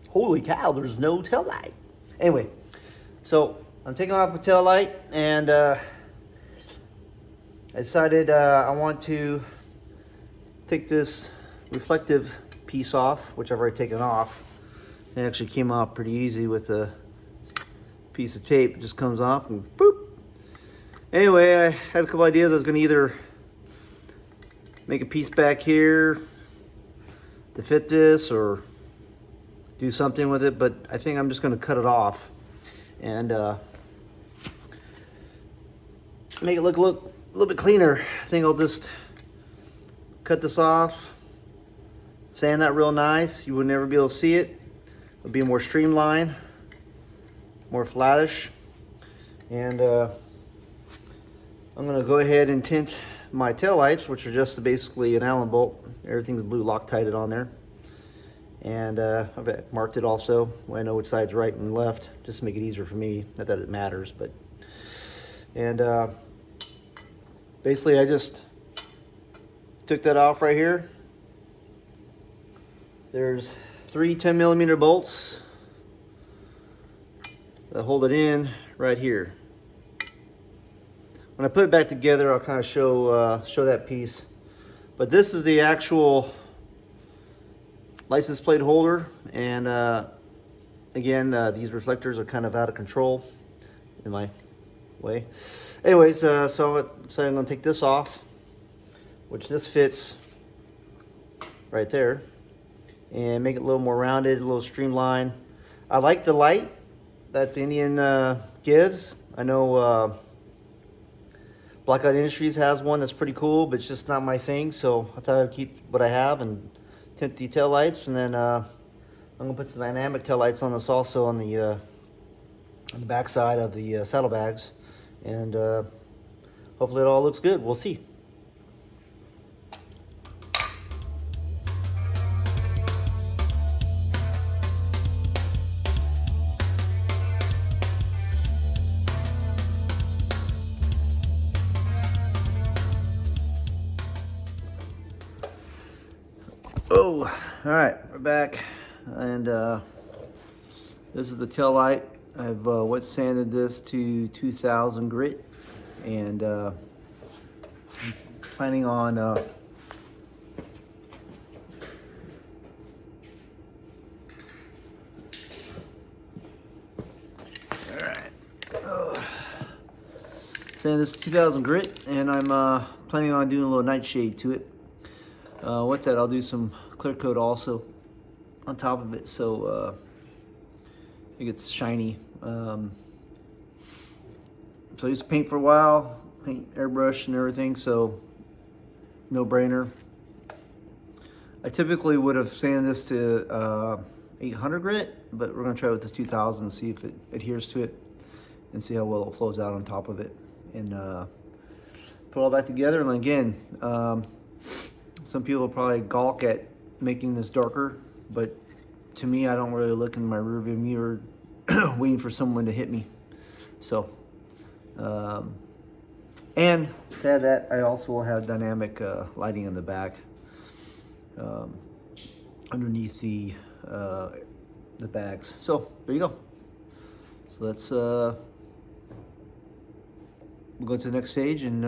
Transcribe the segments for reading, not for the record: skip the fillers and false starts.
Holy cow, there's no tail light. Anyway, so I'm taking off the tail light, and I decided I want to take this reflective piece off, which I've already taken off. It actually came off pretty easy with a piece of tape. It just comes off and boop. Anyway, I had a couple ideas. I was going to either make a piece back here to fit this or do something with it, but I think I'm just going to cut it off and make it look a little bit cleaner. I think I'll just cut this off, sand that real nice. You would never be able to see it. It'll be more streamlined, more flattish, and I'm going to go ahead and tint my tail lights, which are just basically an Allen bolt. Everything's blue Loctited on there. And I've marked it also. I know which side's right and left, just to make it easier for me. Not that it matters, but. And basically I just took that off right here. There's 3 10mm bolts that hold it in right here. When I put it back together, I'll kind of show that piece. But this is the actual license plate holder, and again, these reflectors are kind of out of control in my way. Anyways, so I'm going to take this off, which this fits right there, and make it a little more rounded, a little streamlined. I like the light that the Indian gives. I know Blackout Industries has one that's pretty cool, but it's just not my thing, so I thought I'd keep what I have and tint the tail lights, and then I'm gonna put some dynamic tail lights on this also on the back side of the saddlebags, and hopefully it all looks good. We'll see. Oh, all right, we're back, and this is the tail light. I've wet sanded this to 2000 grit, and I'm planning on all right, sand this to 2000 grit, and I'm planning on doing a little nightshade to it. With that, I'll do some clear coat also on top of it, so it gets shiny. So I used to paint for a while, paint airbrush and everything, so no brainer. I typically would have sanded this to 800 grit, but we're going to try with the 2000 and see if it adheres to it and see how well it flows out on top of it, and put it all back together. And again, some people probably gawk at making this darker, but to me, I don't really look in my rearview mirror waiting for someone to hit me. So, and to add that, I also will have dynamic lighting in the back underneath the bags. So there you go. So let's we'll go to the next stage and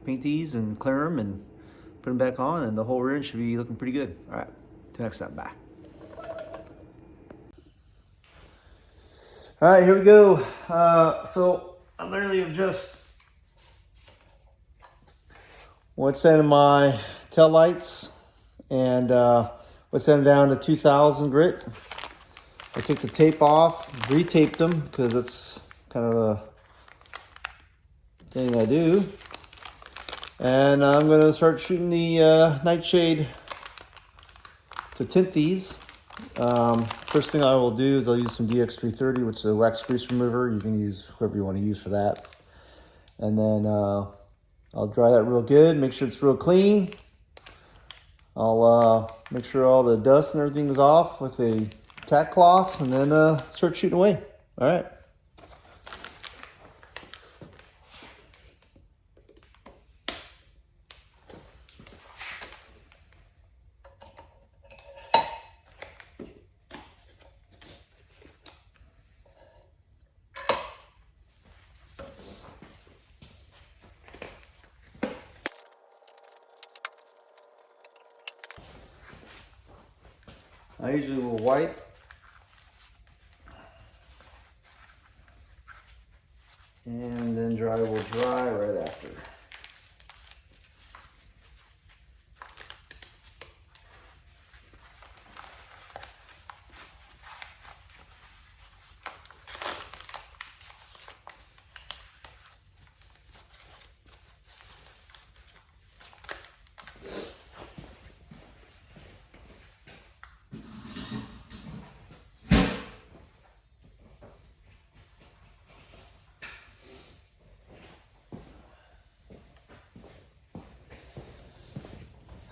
paint these and clear them and put them back on, and the whole rear end should be looking pretty good. All right, till next time, bye. All right, here we go. So I literally have just wet sanded my tail lights, and wet sanded down to 2000 grit. I took the tape off, re-taped them, because that's kind of a thing I do. And I'm going to start shooting the nightshade to tint these. First thing I will do is I'll use some DX330, which is a wax grease remover. You can use whatever you want to use for that. And then I'll dry that real good, make sure it's real clean. I'll make sure all the dust and everything is off with a tack cloth, and then start shooting away. All right. I usually will wipe and then will dry right after.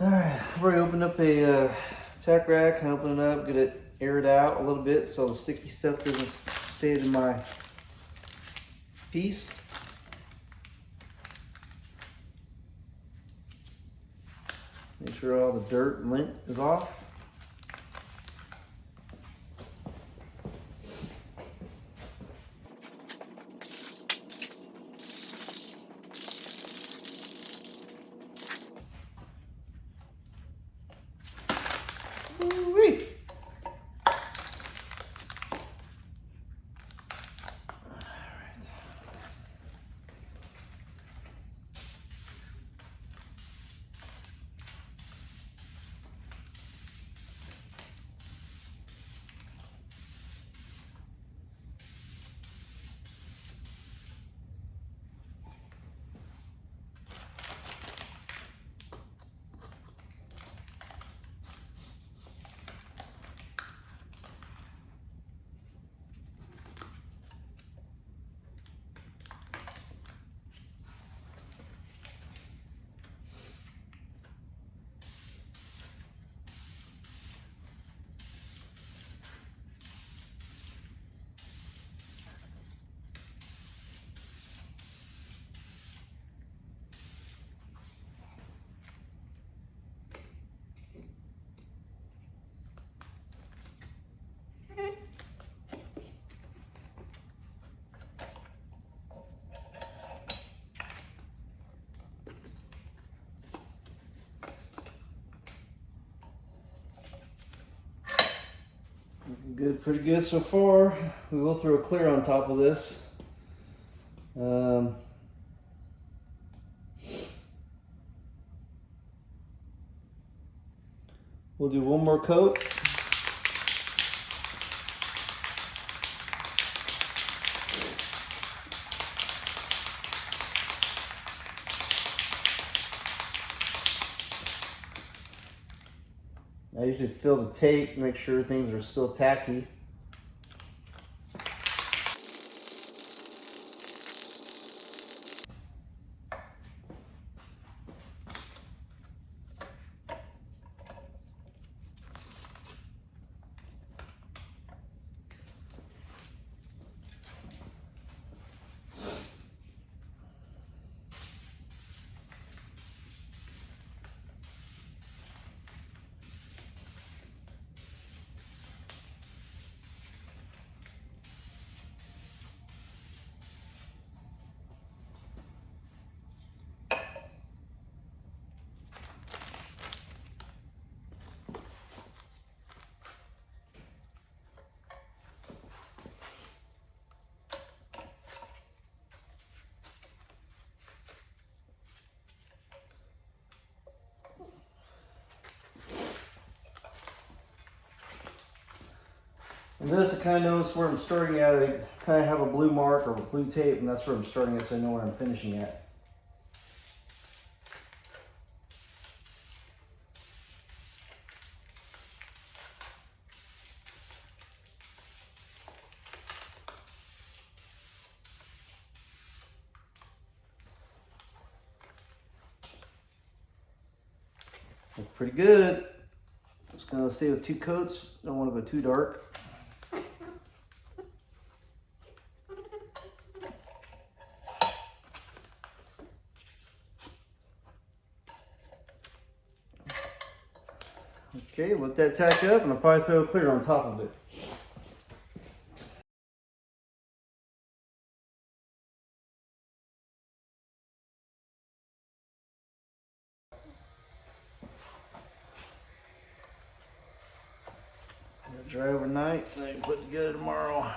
Alright, I've already opened up a tack rack. I open it up, get it aired out a little bit so the sticky stuff doesn't stay in my piece. Make sure all the dirt and lint is off. Woo-wee. Good, pretty good so far. We will throw a clear on top of this. We'll do one more coat. I usually fill the tape, make sure things are still tacky. And this, I kind of notice where I'm starting at. I kind of have a blue mark or a blue tape, and that's where I'm starting at, so I know where I'm finishing at. Looks pretty good. I'm just gonna stay with 2 coats. Don't want to go too dark. Okay, let that tack up, and I'll probably throw a clear on top of it. Let it dry overnight, then I can put it together tomorrow.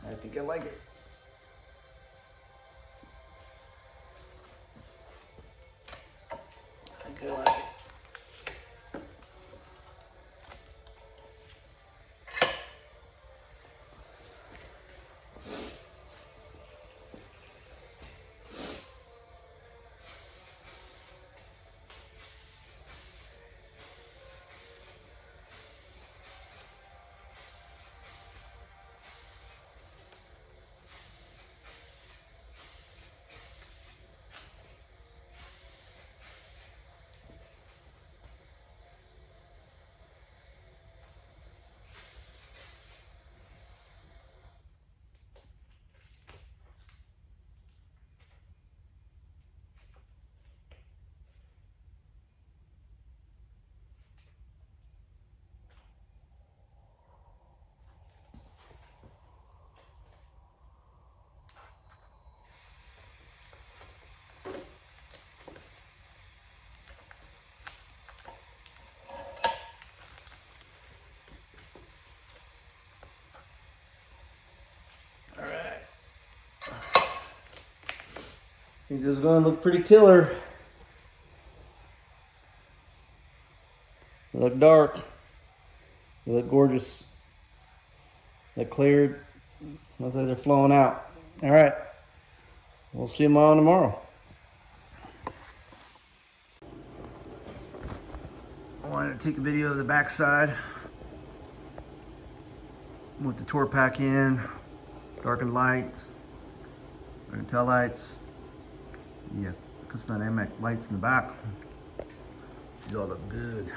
I think I like it. I think I like it. I think this is going to look pretty killer. They look dark. They look gorgeous. They cleared. Looks like they're flowing out. All right. We'll see them on tomorrow. I wanted to take a video of the backside with the tour pack in, darkened lights, darkened tail lights. Yeah, because it's not AMAC lights in the back. These all look good.